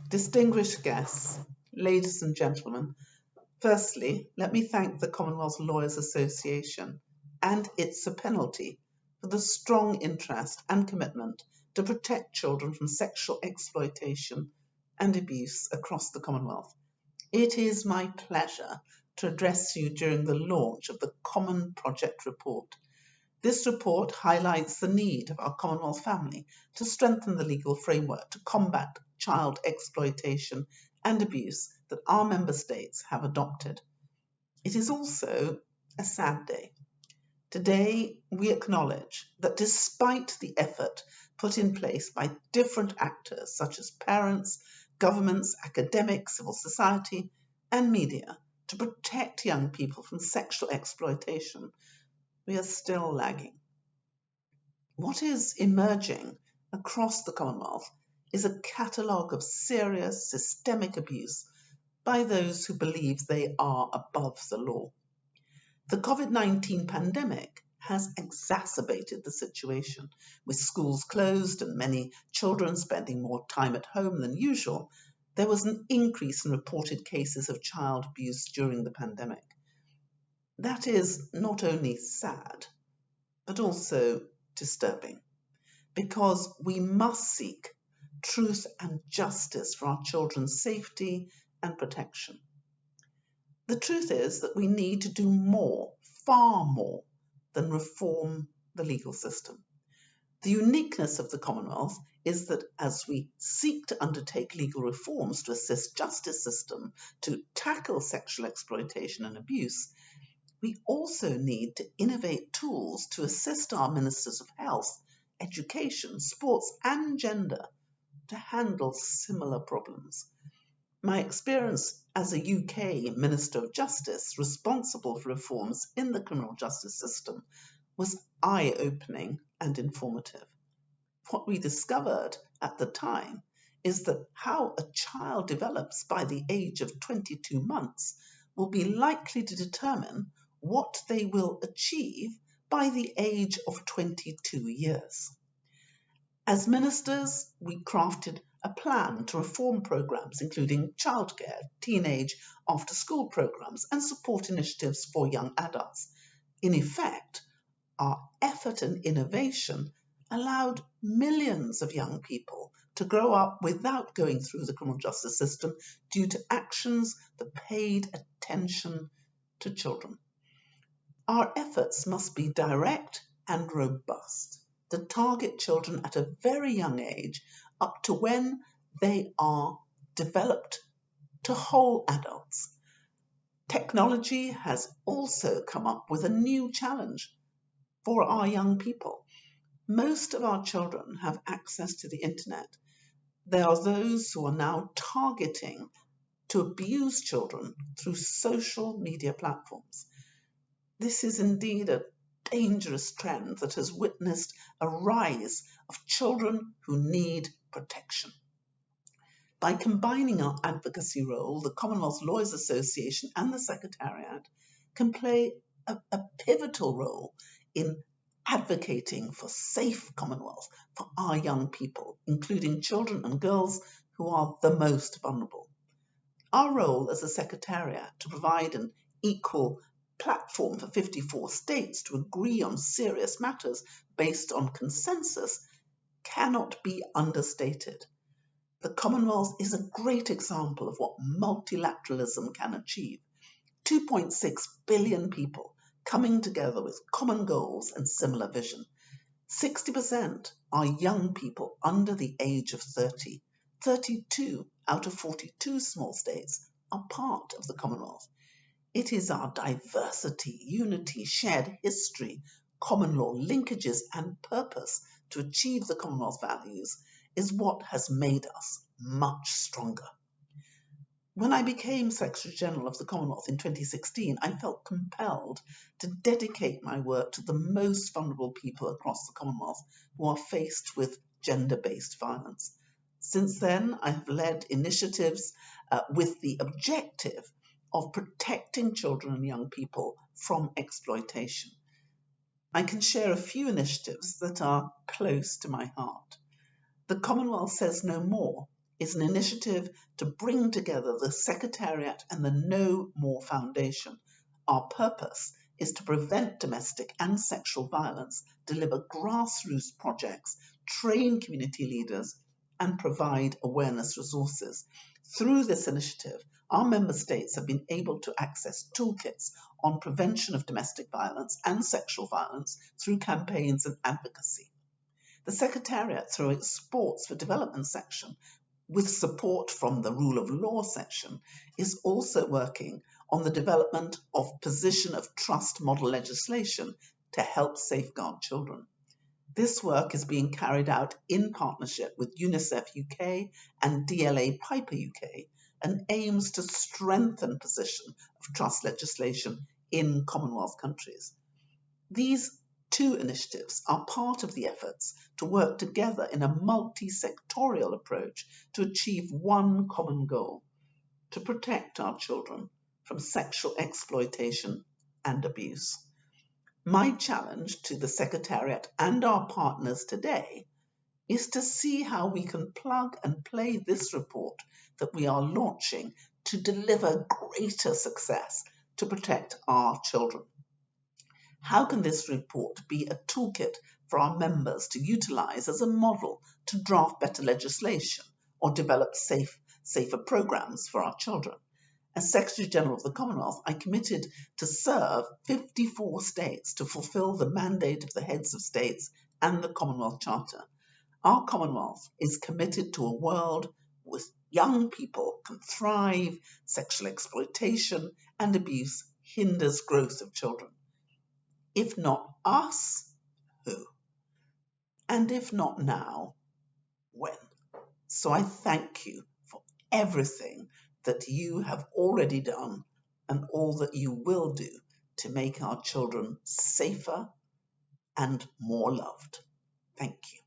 Distinguished guests, ladies and gentlemen, firstly, let me thank the Commonwealth Lawyers Association and its penalty for the strong interest and commitment to protect children from sexual exploitation and abuse across the Commonwealth. It is my pleasure to address you during the launch of the CommonProtect report. This report highlights the need of our Commonwealth family to strengthen the legal framework to combat child exploitation and abuse that our member states have adopted. It is also a sad day. Today, we acknowledge that despite the effort put in place by different actors such as parents, governments, academics, civil society, and media to protect young people from sexual exploitation, we are still lagging. What is emerging across the Commonwealth is a catalogue of serious systemic abuse by those who believe they are above the law. The COVID-19 pandemic has exacerbated the situation, with schools closed and many children spending more time at home than usual. There was an increase in reported cases of child abuse during the pandemic. That is not only sad, but also disturbing, because we must seek truth and justice for our children's safety and protection. The truth is that we need to do more, far more, than reform the legal system. The uniqueness of the Commonwealth is that as we seek to undertake legal reforms to assist justice system to tackle sexual exploitation and abuse, we also need to innovate tools to assist our ministers of health, education, sports, and gender to handle similar problems. My experience as a UK Minister of Justice responsible for reforms in the criminal justice system was eye-opening and informative. What we discovered at the time is that how a child develops by the age of 22 months will be likely to determine what they will achieve by the age of 22 years. As ministers, we crafted a plan to reform programs including childcare, teenage after-school programs, and support initiatives for young adults. In effect, our effort and innovation allowed millions of young people to grow up without going through the criminal justice system due to actions that paid attention to children. Our efforts must be direct and robust to target children at a very young age up to when they are developed to whole adults. Technology has also come up with a new challenge for our young people. Most of our children have access to the internet. There are those who are now targeting to abuse children through social media platforms. This is indeed a dangerous trend that has witnessed a rise of children who need protection. By combining our advocacy role, the Commonwealth Lawyers Association and the Secretariat can play a pivotal role in advocating for safe Commonwealth for our young people, including children and girls who are the most vulnerable. Our role as a Secretariat to provide an equal platform for 54 states to agree on serious matters based on consensus cannot be understated. The Commonwealth is a great example of what multilateralism can achieve. 2.6 billion people coming together with common goals and similar vision. 60% are young people under the age of 30. 32 out of 42 small states are part of the Commonwealth. It is our diversity, unity, shared history, common law linkages, and purpose to achieve the Commonwealth values is what has made us much stronger. When I became Secretary General of the Commonwealth in 2016, I felt compelled to dedicate my work to the most vulnerable people across the Commonwealth who are faced with gender-based violence. Since then, I have led initiatives with the objective of protecting children and young people from exploitation. I can share a few initiatives that are close to my heart. The Commonwealth Says No More is an initiative to bring together the Secretariat and the No More Foundation. Our purpose is to prevent domestic and sexual violence, deliver grassroots projects, train community leaders, and provide awareness resources. Through this initiative, our member states have been able to access toolkits on prevention of domestic violence and sexual violence through campaigns and advocacy. The Secretariat, through its Sports for Development section, with support from the Rule of Law section, is also working on the development of position of trust model legislation to help safeguard children. This work is being carried out in partnership with UNICEF UK and DLA Piper UK and aims to strengthen position of trust legislation in Commonwealth countries. These two initiatives are part of the efforts to work together in a multi-sectorial approach to achieve one common goal: to protect our children from sexual exploitation and abuse. My challenge to the Secretariat and our partners today is to see how we can plug and play this report that we are launching to deliver greater success to protect our children. How can this report be a toolkit for our members to utilise as a model to draft better legislation or develop safer programmes for our children? As Secretary General of the Commonwealth, I committed to serve 54 states to fulfil the mandate of the heads of states and the Commonwealth Charter. Our Commonwealth is committed to a world where young people can thrive, sexual exploitation and abuse hinders growth of children. If not us, who? And if not now, when? So I thank you for everything that you have already done and all that you will do to make our children safer and more loved. Thank you.